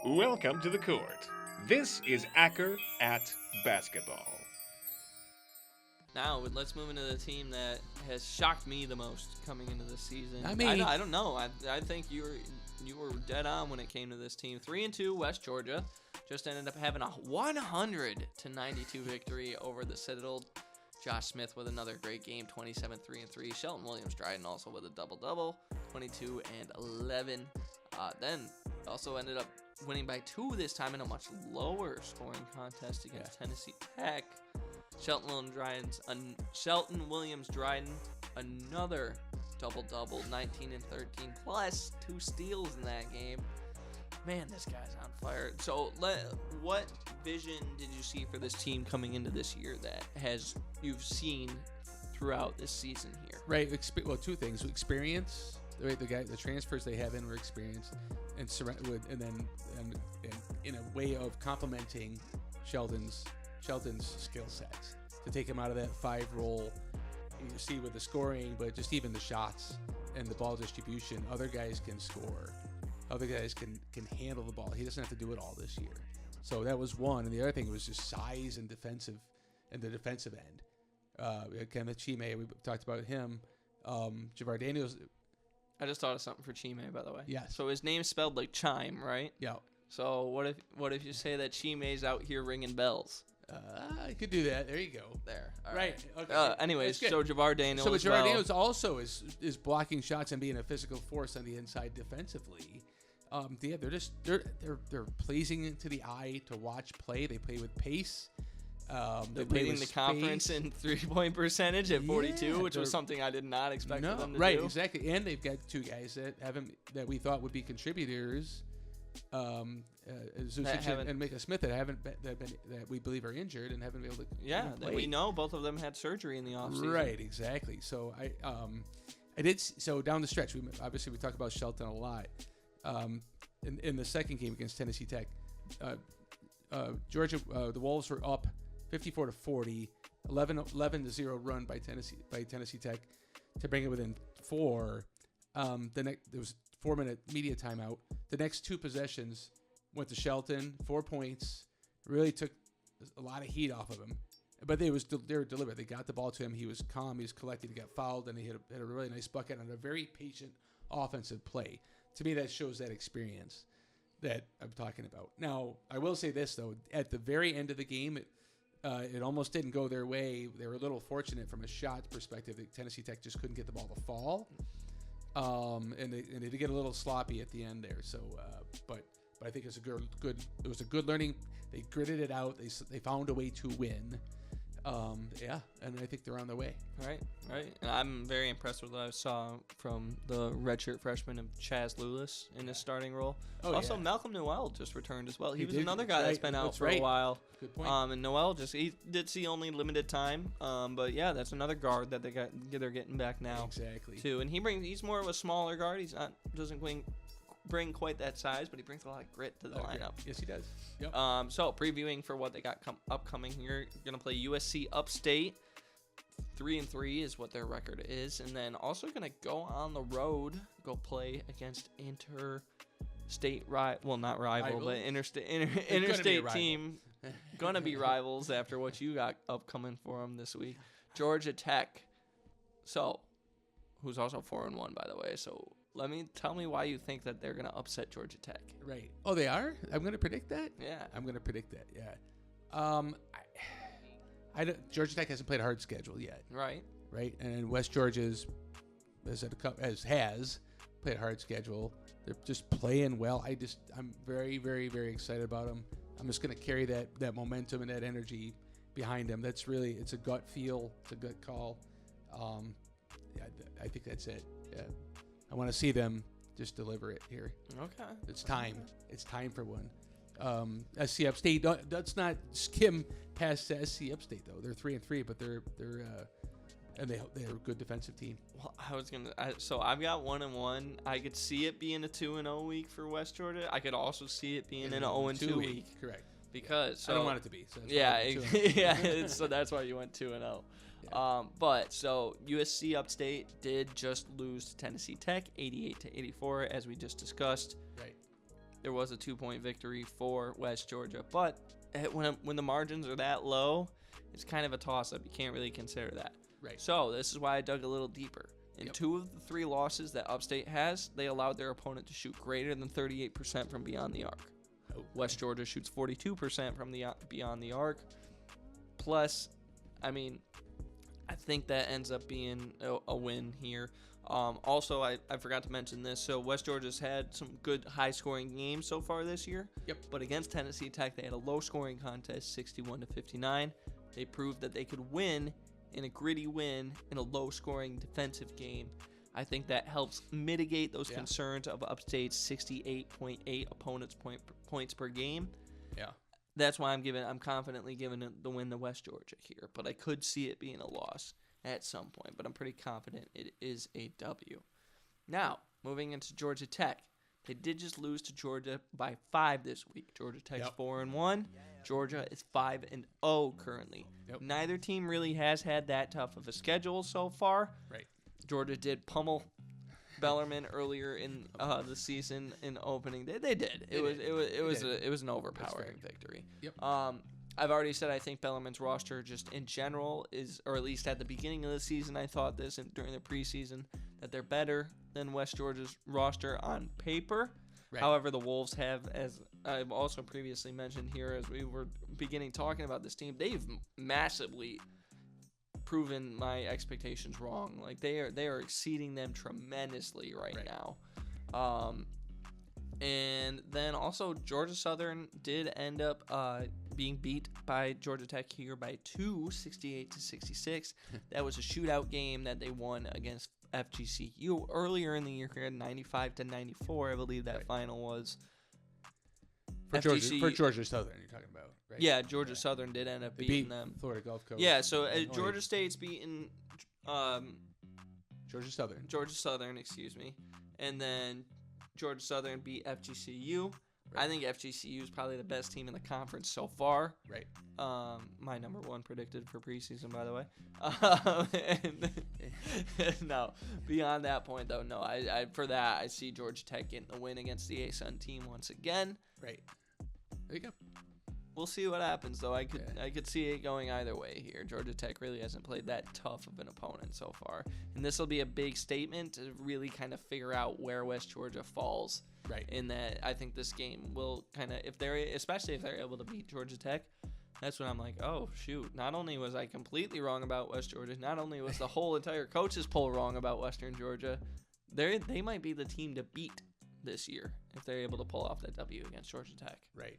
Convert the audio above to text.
Welcome to the court. This is Acker at basketball. Now, let's move into the team that has shocked me the most coming into this season. I mean, I don't know. I think you were dead on when it came to this team. 3-2 West Georgia just ended up having a 100-92 victory over the Citadel. Josh Smith with another great game, 27-3-3. Shelton Williams-Dryden also with a double-double, 22 and 11. Then also ended up winning by 2 this time in a much lower scoring contest against Tennessee Tech. Shelton Williams-Dryden, another double-double, 19 and 13, plus 2 steals in that game. Man, this guy's on fire. So, what vision did you see for this team coming into this year that you've seen throughout this season here? Right. Well, 2 things: experience. Right, the transfers they have in were experienced, and in a way of complementing Shelton's skill sets to take him out of that 5 role. You see with the scoring, but just even the shots and the ball distribution, other guys can score. Other guys can handle the ball. He doesn't have to do it all this year. So that was one. And the other thing was just size and the defensive end. Kenneth Chime, we talked about him. Javar Daniels. I just thought of something for Chime, by the way. Yes. So his name's spelled like chime, right? Yeah. So what if you say that Chime's out here ringing bells? I could do that. There you go. There. All right. Okay. Anyways, so Javar Daniels. So Javar Daniels also is blocking shots and being a physical force on the inside defensively. They're pleasing to the eye to watch play. They play with pace. They're leading the conference in 3-point percentage at 42, which was something I did not expect for them to do. Right, exactly. And they've got 2 guys that we thought would be contributors, Zucic and Micah Smith that we believe are injured and haven't been able to. Yeah, that we know both of them had surgery in the offseason. Right, exactly. So I did. So down the stretch, we talk about Shelton a lot. In the second game against Tennessee Tech, Georgia, the Wolves were up 54-40, 11-0 run by Tennessee Tech to bring it within 4. There was 4-minute media timeout. The next 2 possessions went to Shelton, 4 points. Really took a lot of heat off of him, but they were deliberate. They got the ball to him. He was calm. He was collected. He got fouled, and he hit a really nice bucket on a very patient offensive play. To me, that shows that experience that I'm talking about. Now, I will say this, though. At the very end of the game, it almost didn't go their way. They were a little fortunate from a shot perspective. Tennessee Tech just couldn't get the ball to fall. And they did get a little sloppy at the end there. So, but I think it was a good learning. They gritted it out. They found a way to win. And I think they're on their way. Right. And I'm very impressed with what I saw from the redshirt freshman of Chaz Lulis in his starting role. Also, Malcolm Noel just returned as well. He was another guy that's been out for a while. Good point. And Noel he did see only limited time. But yeah, that's another guard that they're getting back now. Exactly. Too, and he's more of a smaller guard. Doesn't bring quite that size, but he brings a lot of grit to the lineup. Yes, he does. Yep. So previewing for what they got upcoming here, you're gonna play USC Upstate. 3-3 is what their record is, and then also gonna go on the road, go play against interstate not rival, but interstate team. Gonna be rivals after what you got upcoming for them this week. Georgia Tech. So, who's also 4-1 by the way. So. Tell me why you think that they're going to upset Georgia Tech. Right. Oh, they are? I'm going to predict that? Yeah. I'm going to predict that, yeah. Georgia Tech hasn't played a hard schedule yet. Right. And West Georgia has played a hard schedule. They're just playing well. I'm very, very, very excited about them. I'm just going to carry that momentum and that energy behind them. It's a gut feel. It's a gut call. I think that's it. Yeah. I want to see them just deliver it here. Okay. It's time. It's time for one. SC Upstate. Let's not skim past SC Upstate though. They're 3-3, but they're a good defensive team. Well, I've got 1-1. I could see it being a 2-0 week for West Georgia. I could also see it being an 0-2 week. Correct. Because I don't want it to be. So so that's why you went 2-0. But USC Upstate did just lose to Tennessee Tech 88-84, as we just discussed. Right. there was a 2-point victory for West Georgia. But when the margins are that low, it's kind of a toss-up. You can't really consider that. Right. So this is why I dug a little deeper. In 2 of the 3 losses that Upstate has, they allowed their opponent to shoot greater than 38% from beyond the arc. Okay. West Georgia shoots 42% from the beyond the arc. Plus, I mean, I think that ends up being a win here. Also, I forgot to mention this. So West Georgia's had some good high-scoring games so far this year. Yep. But against Tennessee Tech, they had a low-scoring contest, 61-59. They proved that they could win in a gritty win in a low-scoring defensive game. I think that helps mitigate those concerns of Upstate's 68.8 opponents' points per game. Yeah. That's why I'm confidently giving the win to West Georgia here. But I could see it being a loss at some point. But I'm pretty confident it is a W. Now, moving into Georgia Tech. They did just lose to Georgia by 5 this week. Georgia Tech's 4-1. Georgia is 5-0 currently. Yep. Neither team really has had that tough of a schedule so far. Right. Georgia Georgia did pummel Bellarmine earlier in the season in opening day. They did. It was an overpowering victory. Yep. I've already said I think Bellarmine's roster just in general is, or at least at the beginning of the season, I thought this and during the preseason, that they're better than West Georgia's roster on paper. Right. However, the Wolves have, as I've also previously mentioned here as we were beginning talking about this team, they've massively proven my expectations wrong. Like they are exceeding them tremendously right now. And then also Georgia Southern did end up being beat by Georgia Tech here by 2, 68-66. That was a shootout game that they won against FGCU earlier in the year here, 95-94, I believe that final was. For Georgia Southern, you're talking about, right? Yeah, Georgia Southern did end up beating them. Florida Gulf Coast. Yeah, so Georgia State's beaten Georgia Southern. Georgia Southern, excuse me. And then Georgia Southern beat FGCU. Right. I think FGCU is probably the best team in the conference so far. Right. My number 1 predicted for preseason, by the way. No, beyond that point, though, no. I for that, I see Georgia Tech getting the win against the ASUN team once again. Right. There you go. We'll see what happens, though. I could see it going either way here. Georgia Tech really hasn't played that tough of an opponent so far. And this will be a big statement to really kind of figure out where West Georgia falls. Right. In that, I think this game will kind of, especially if they're able to beat Georgia Tech, that's when I'm like, oh, shoot. Not only was I completely wrong about West Georgia, not only was the whole entire coaches poll wrong about Western Georgia, they might be the team to beat this year if they're able to pull off that W against Georgia Tech. Right.